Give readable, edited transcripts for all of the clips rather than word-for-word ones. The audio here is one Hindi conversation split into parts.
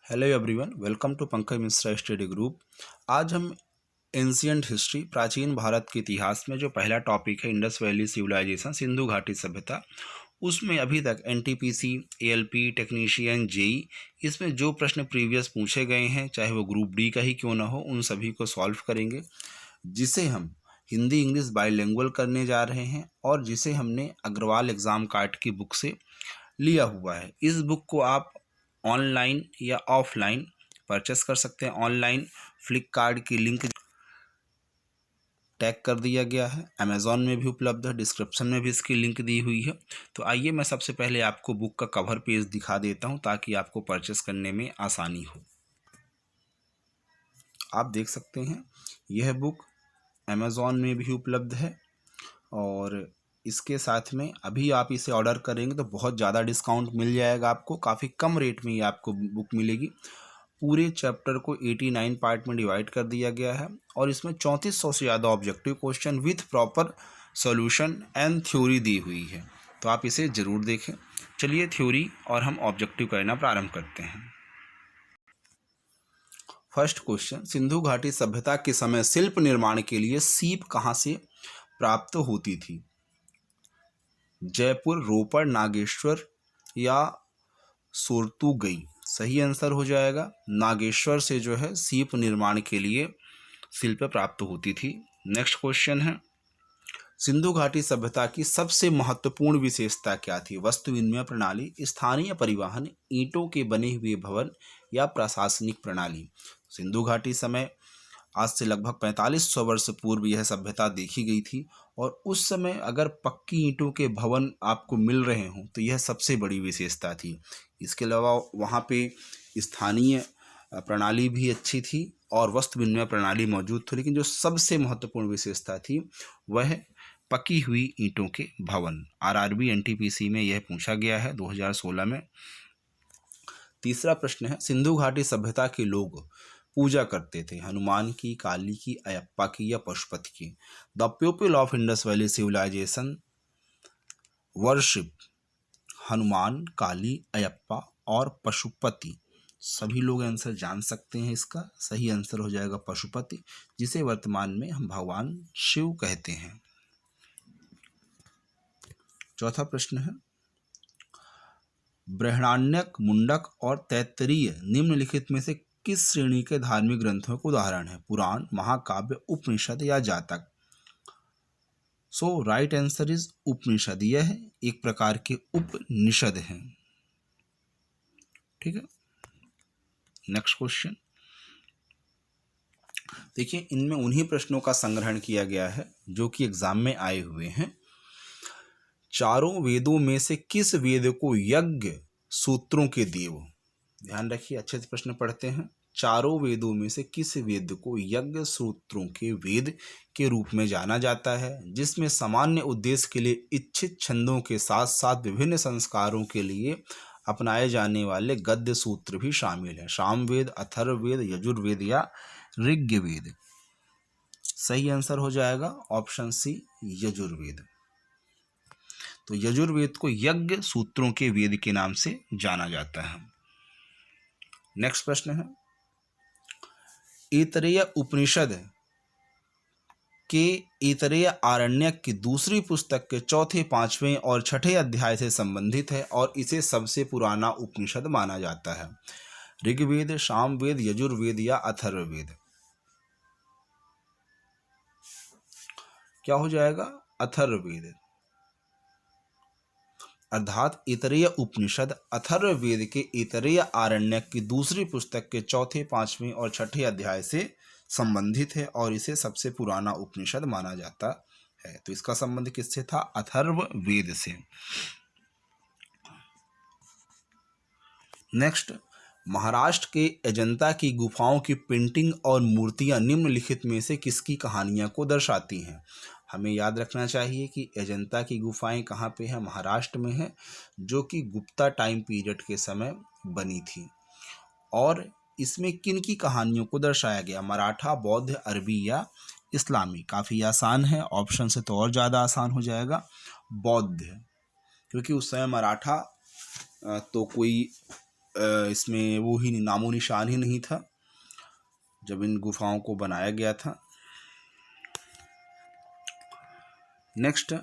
Hello everyone, welcome to Pankaj Mishra study group. आज हम एंशियंट हिस्ट्री, प्राचीन भारत के इतिहास में जो पहला टॉपिक है इंडस वैली सिविलाइजेशन, सिंधु घाटी सभ्यता, उसमें अभी तक एनटीपीसी, एएलपी, टेक्नीशियन, जेई, इसमें जो प्रश्न प्रीवियस पूछे गए हैं, चाहे वो ग्रुप डी का ही क्यों ना हो, उन सभी को सॉल्व करेंगे, जिसे हम हिंदी इंग्लिश बाइलिंगुअल करने जा रहे हैं और जिसे हमने अग्रवाल एग्ज़ाम कार्ड की बुक से लिया हुआ है। इस बुक को आप ऑनलाइन या ऑफलाइन परचेस कर सकते हैं। ऑनलाइन फ्लिपकार्ट की लिंक टैग कर दिया गया है, अमेज़ॉन में भी उपलब्ध है, डिस्क्रिप्शन में भी इसकी लिंक दी हुई है। तो आइए मैं सबसे पहले आपको बुक का कवर पेज दिखा देता हूं ताकि आपको परचेस करने में आसानी हो। आप देख सकते हैं यह बुक अमेज़ॉन में भी उपलब्ध है और इसके साथ में अभी आप इसे ऑर्डर करेंगे तो बहुत ज़्यादा डिस्काउंट मिल जाएगा आपको, काफ़ी कम रेट में ही आपको बुक मिलेगी। पूरे चैप्टर को 89 पार्ट में डिवाइड कर दिया गया है और इसमें 3400 से ज़्यादा objective question with proper solution and theory दी हुई है, तो आप इसे ज़रूर देखें। चलिए थ्योरी और हम ऑब्जेक्टिव करना प्रारंभ करते हैं। फर्स्ट क्वेश्चन, सिंधु घाटी सभ्यता के समय शिल्प निर्माण के लिए सीप कहाँ से प्राप्त होती थी? जयपुर, रोपड़, नागेश्वर या सोरतुगई? सही आंसर हो जाएगा नागेश्वर से जो है सीप निर्माण के लिए शिल्प प्राप्त होती थी। नेक्स्ट क्वेश्चन है, सिंधु घाटी सभ्यता की सबसे महत्वपूर्ण विशेषता क्या थी? वस्तु विनिमय प्रणाली, स्थानीय परिवहन, ईंटों के बने हुए भवन या प्रशासनिक प्रणाली? सिंधु घाटी समय आज से लगभग 4500 वर्ष पूर्व यह सभ्यता देखी गई थी और उस समय अगर पक्की ईंटों के भवन आपको मिल रहे हों तो यह सबसे बड़ी विशेषता थी। इसके अलावा वहाँ पे स्थानीय प्रणाली भी अच्छी थी और वस्तु विनिमय प्रणाली मौजूद थी, लेकिन जो सबसे महत्वपूर्ण विशेषता थी वह पकी हुई ईंटों के भवन। आरआरबी एनटीपीसी में यह पूछा गया है 2016 में। तीसरा प्रश्न है, सिंधु घाटी सभ्यता के लोग पूजा करते थे हनुमान की, काली की, अयप्पा की या पशुपति की? The people of Indus valley civilization worship Hanuman, Kali, Ayyappa और पशुपति। सभी लोग आंसर जान सकते हैं। इसका सही आंसर हो जाएगा पशुपति, जिसे वर्तमान में हम भगवान शिव कहते हैं। चौथा प्रश्न है, बृहदारण्यक, मुंडक और तैत्तिरीय निम्नलिखित में से किस श्रेणी के धार्मिक ग्रंथों के उदाहरण है? पुराण, महाकाव्य, उपनिषद या जातक? सो राइट आंसर इज उपनिषद। यह एक प्रकार के उपनिषद हैं। ठीक है, नेक्स्ट क्वेश्चन देखिए, इनमें उन्हीं प्रश्नों का संग्रहण किया गया है जो कि एग्जाम में आए हुए हैं। चारों वेदों में से किस वेद को यज्ञ सूत्रों के देव? ध्यान रखिए, अच्छे से प्रश्न पढ़ते हैं। चारों वेदों में से किस वेद को यज्ञ सूत्रों के वेद के रूप में जाना जाता है, जिसमें सामान्य उद्देश्य के लिए इच्छित छंदों के साथ साथ विभिन्न संस्कारों के लिए अपनाए जाने वाले गद्य सूत्र भी शामिल हैं? सामवेद, अथर्ववेद, यजुर्वेद या ऋग्वेद? सही आंसर हो जाएगा ऑप्शन सी, यजुर्वेद। तो यजुर्वेद को यज्ञ सूत्रों के वेद के नाम से जाना जाता है। नेक्स्ट प्रश्न है, ऐतरेय उपनिषद के ऐतरेय आरण्यक की दूसरी पुस्तक के चौथे, पांचवें और छठे अध्याय से संबंधित है और इसे सबसे पुराना उपनिषद माना जाता है? ऋग्वेद, सामवेद, यजुर्वेद या अथर्ववेद? क्या हो जाएगा? अथर्ववेद। अर्थात ऐतरेय उपनिषद अथर्ववेद के ऐतरेय आरण्यक की दूसरी पुस्तक के चौथे, पांचवें और छठे अध्याय से संबंधित है और इसे सबसे पुराना उपनिषद माना जाता है। तो इसका संबंध किससे था? अथर्ववेद से। नेक्स्ट, महाराष्ट्र के अजंता की गुफाओं की पेंटिंग और मूर्तियां निम्नलिखित में से किसकी कहानियां को दर्शाती हैं? हमें याद रखना चाहिए कि अजंता की गुफाएं कहाँ पे है? महाराष्ट्र में है, जो कि गुप्ता टाइम पीरियड के समय बनी थी। और इसमें किन की कहानियों को दर्शाया गया? मराठा, बौद्ध, अरबी या इस्लामी? काफ़ी आसान है, ऑप्शन से तो और ज़्यादा आसान हो जाएगा, बौद्ध, क्योंकि उस समय मराठा तो कोई इसमें वो ही नामो निशान ही नहीं था जब इन गुफाओं को बनाया गया था। नेक्स्ट,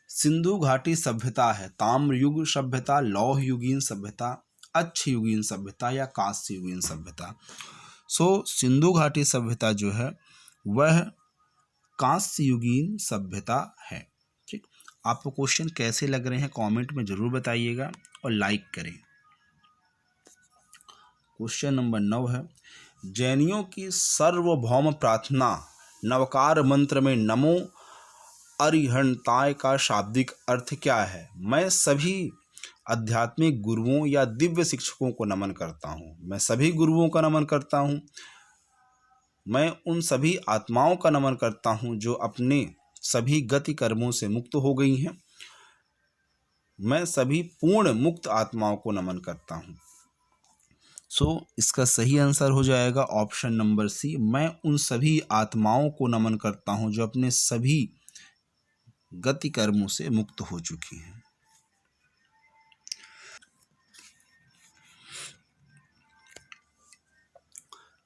सिंधु घाटी सभ्यता है ताम्र युग सभ्यता, लौह युगीन सभ्यता, अच्छ युगीन सभ्यता या कांस्य युगीन सभ्यता। सिंधु घाटी सभ्यता जो है वह कांस्य युगीन सभ्यता है। ठीक, आपको क्वेश्चन कैसे लग रहे हैं कमेंट में जरूर बताइएगा और लाइक करें। क्वेश्चन नंबर 9 है, जैनियों की सार्वभौम प्रार्थना नवकार मंत्र में नमो अरिहंताय का शाब्दिक अर्थ क्या है? मैं सभी आध्यात्मिक गुरुओं या दिव्य शिक्षकों को नमन करता हूँ। मैं सभी गुरुओं का नमन करता हूँ। मैं उन सभी आत्माओं का नमन करता हूँ जो अपने सभी गति कर्मों से मुक्त हो गई हैं। मैं सभी पूर्ण मुक्त आत्माओं को नमन करता हूँ। इसका सही आंसर हो जाएगा ऑप्शन नंबर सी, मैं उन सभी आत्माओं को नमन करता हूँ जो अपने सभी गति कर्मों से मुक्त हो चुकी हैं।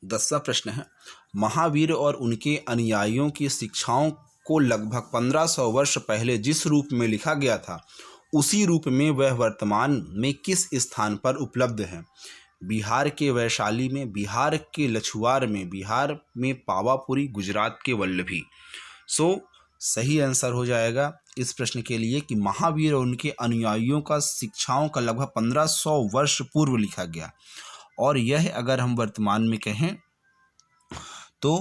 दसवां प्रश्न है, महावीर और उनके अनुयायियों की शिक्षाओं को लगभग 1500 वर्ष पहले जिस रूप में लिखा गया था उसी रूप में वह वर्तमान में किस स्थान पर उपलब्ध है? बिहार के वैशाली में, बिहार के लछुआर में, बिहार में पावापुरी, गुजरात के वल्लभी। सही आंसर हो जाएगा इस प्रश्न के लिए कि महावीर और उनके अनुयायियों का शिक्षाओं का लगभग 1500 वर्ष पूर्व लिखा गया, और यह अगर हम वर्तमान में कहें तो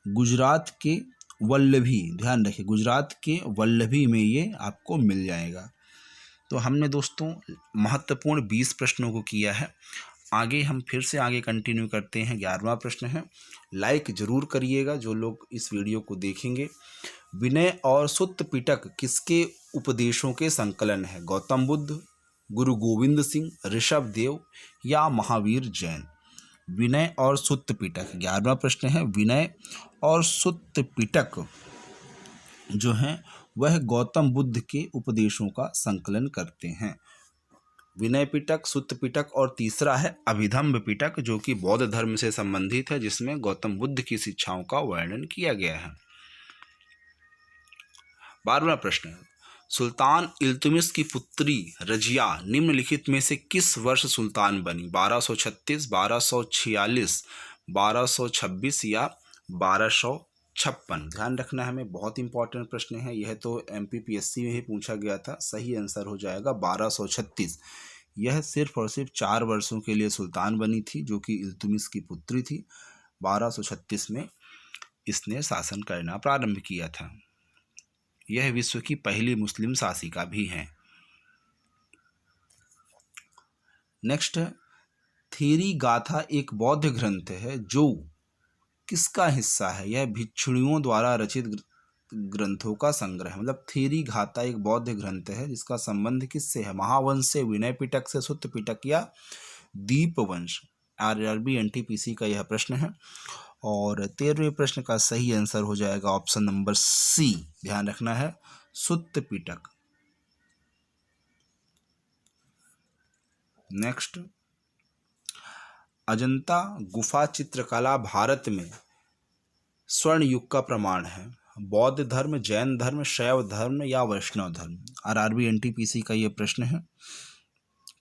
गुजरात के वल्लभी, ध्यान रखिए गुजरात के वल्लभी में ये आपको मिल जाएगा। तो हमने दोस्तों महत्वपूर्ण 20 प्रश्नों को किया है। आगे हम फिर से आगे कंटिन्यू करते हैं। 11वां प्रश्न है, लाइक जरूर करिएगा जो लोग इस वीडियो को देखेंगे। विनय और सुत्त पिटक किसके उपदेशों के संकलन है? गौतम बुद्ध, गुरु गोविंद सिंह, ऋषभ देव या महावीर जैन? विनय और सुत्त पिटक, 11वां प्रश्न है, विनय और सुत्त पिटक जो हैं वह गौतम बुद्ध के उपदेशों का संकलन करते हैं। विनय पिटक, सुत्त पिटक और तीसरा है अभिधम्म पिटक जो कि बौद्ध धर्म से संबंधित है, जिसमें गौतम बुद्ध की शिक्षाओं का वर्णन किया गया है। 12वां प्रश्न है, सुल्तान इल्तुमिश की पुत्री रजिया निम्नलिखित में से किस वर्ष सुल्तान बनी? 1236, 1246, 1226 या 1256? ध्यान रखना हमें, बहुत इंपॉर्टेंट प्रश्न है यह, तो MPPSC में ही पूछा गया था। सही आंसर हो जाएगा 1236। यह सिर्फ और सिर्फ 4 वर्षों के लिए सुल्तान बनी थी जो कि इल्तुमिश की पुत्री थी। 1236 में इसने शासन करना प्रारंभ किया था। यह विश्व की पहली मुस्लिम शासिका भी हैं। नेक्स्ट, थेरी गाथा एक बौद्ध ग्रंथ है जो किसका हिस्सा है? यह भिक्षुणियों द्वारा रचित ग्रंथों का संग्रह, मतलब थेरी गाथा एक बौद्ध ग्रंथ है जिसका संबंध किससे है? महावंश से, विनय पिटक से, सुत्त पिटक या दीपवंश? RRB NTPC का यह प्रश्न है। और 13वें प्रश्न का सही आंसर हो जाएगा ऑप्शन नंबर सी, ध्यान रखना है, सुत्त पिटक। नेक्स्ट, अजंता गुफा चित्रकला भारत में स्वर्ण युग का प्रमाण है? बौद्ध धर्म, जैन धर्म, शैव धर्म या वैष्णव धर्म? RRB NTPC का यह प्रश्न है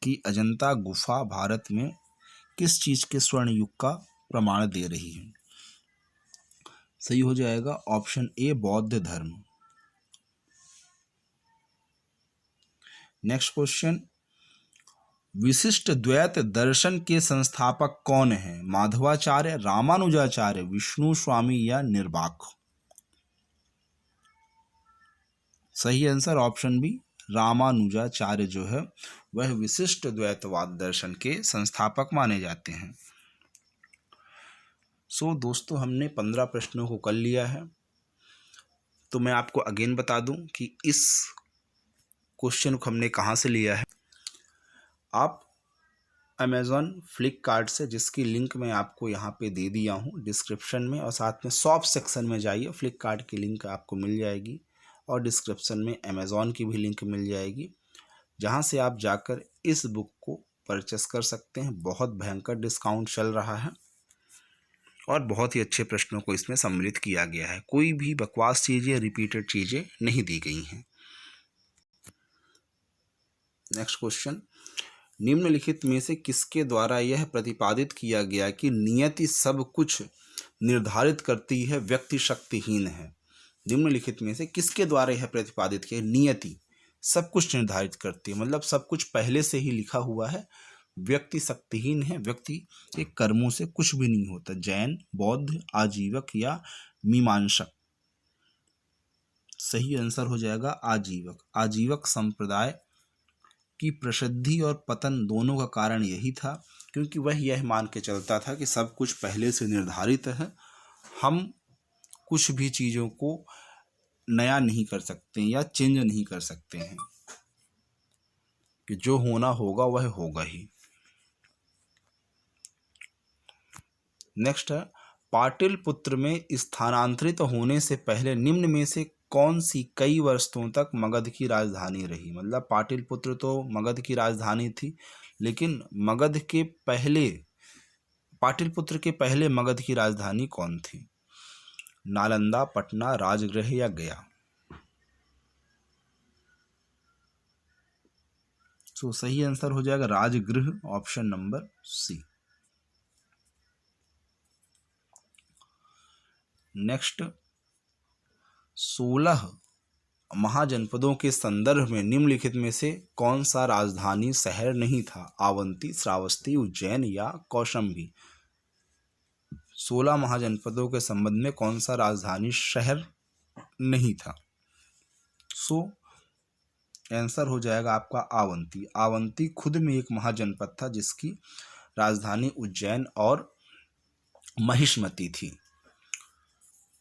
कि अजंता गुफा भारत में किस चीज के स्वर्ण युग का प्रमाण दे रही है? सही हो जाएगा ऑप्शन ए, बौद्ध धर्म। नेक्स्ट क्वेश्चन, विशिष्ट द्वैत दर्शन के संस्थापक कौन है? माधवाचार्य, रामानुजाचार्य, विष्णु स्वामी या निर्वाक? सही आंसर ऑप्शन बी, रामानुजाचार्य जो है वह विशिष्ट द्वैतवाद दर्शन के संस्थापक माने जाते हैं। दोस्तों हमने 15 प्रश्नों को कर लिया है। तो मैं आपको अगेन बता दूं कि इस क्वेश्चन को हमने कहाँ से लिया है। आप अमेज़ॉन, फ्लिपकार्ट से, जिसकी लिंक मैं आपको यहाँ पे दे दिया हूँ डिस्क्रिप्शन में, और साथ में शॉप सेक्शन में जाइए, फ्लिपकार्ट की लिंक आपको मिल जाएगी और डिस्क्रिप्शन में अमेज़ॉन की भी लिंक मिल जाएगी। जहाँ से आप जाकर इस बुक को परचेस कर सकते हैं। बहुत भयंकर डिस्काउंट चल रहा है और बहुत ही अच्छे प्रश्नों को इसमें सम्मिलित किया गया है। कोई भी बकवास चीज़ें, रिपीटेड चीज़ें नहीं दी गई हैं। नेक्स्ट क्वेश्चन, निम्नलिखित में से किसके द्वारा यह प्रतिपादित किया गया कि नियति सब कुछ निर्धारित करती है, व्यक्ति शक्तिहीन है? निम्नलिखित में से किसके द्वारा यह प्रतिपादित किया नियति सब कुछ निर्धारित करती है, मतलब सब कुछ पहले से ही लिखा हुआ है, व्यक्ति शक्तिहीन है, व्यक्ति के कर्मों से कुछ भी नहीं होता? जैन, बौद्ध, आजीवक या मीमांसक? सही आंसर हो जाएगा आजीवक। आजीवक संप्रदाय की प्रसिद्धि और पतन दोनों का कारण यही था, क्योंकि वह यह मान के चलता था कि सब कुछ पहले से निर्धारित है, हम कुछ भी चीज़ों को नया नहीं कर सकते या चेंज नहीं कर सकते हैं, कि जो होना होगा वह होगा ही। नेक्स्ट है, पाटलिपुत्र में स्थानांतरित होने से पहले निम्न में से कौन सी कई वर्षों तक मगध की राजधानी रही? मतलब पाटलिपुत्र तो मगध की राजधानी थी, लेकिन पाटलिपुत्र के पहले मगध की राजधानी कौन थी? नालंदा, पटना, राजगृह या गया? तो सही आंसर हो जाएगा Rajgriha, option number C. Next, 16 महाजनपदों के संदर्भ में निम्नलिखित में से कौन सा राजधानी शहर नहीं था? अवंती, श्रावस्ती, उज्जैन या कौशाम्बी? 16 महाजनपदों के संबंध में कौन सा राजधानी शहर नहीं था? सो आंसर हो जाएगा आपका अवंती। अवंती खुद में एक महाजनपद था जिसकी राजधानी उज्जैन और महिष्मती थी।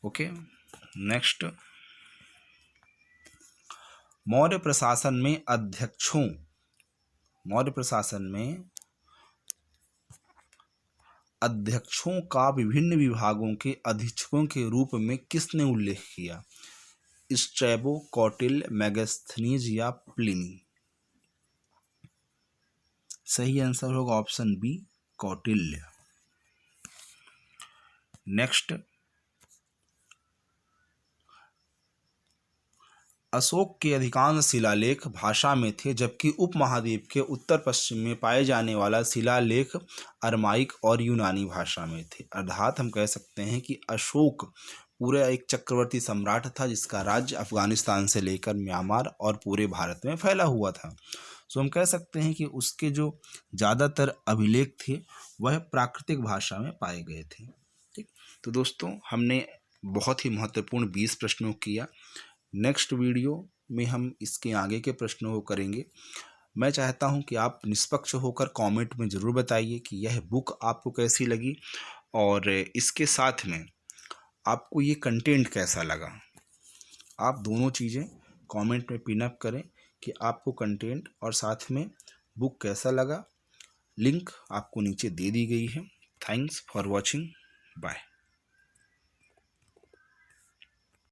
ओके, नेक्स्ट, मौर्य प्रशासन में अध्यक्षों का विभिन्न विभागों के अधीक्षकों के रूप में किसने उल्लेख किया? स्ट्रैबो, कौटिल्य, मेगास्थनीज या प्लिनी? सही आंसर होगा option B, Kautilya. Next, Ashoka के अधिकांश शिलालेख भाषा में थे, जबकि उपमहाद्वीप के उत्तर पश्चिम में पाए जाने वाला शिलालेख अरमाइक और यूनानी भाषा में थे। अर्थात हम कह सकते हैं कि अशोक पूरा एक चक्रवर्ती सम्राट था जिसका राज्य अफगानिस्तान से लेकर म्यांमार और पूरे भारत में फैला हुआ था। सो हम कह सकते हैं कि उसके जो ज़्यादातर अभिलेख थे वह प्राकृतिक भाषा में पाए गए थे। ठीक, तो दोस्तों हमने बहुत ही महत्वपूर्ण 20 प्रश्नों किया। नेक्स्ट वीडियो में हम इसके आगे के प्रश्नों को करेंगे। मैं चाहता हूं कि आप निष्पक्ष होकर कमेंट में ज़रूर बताइए कि यह बुक आपको कैसी लगी और इसके साथ में आपको ये कंटेंट कैसा लगा। आप दोनों चीज़ें कमेंट में पिन अप करें कि आपको कंटेंट और साथ में बुक कैसा लगा। लिंक आपको नीचे दे दी गई है। Thanks for watching, bye.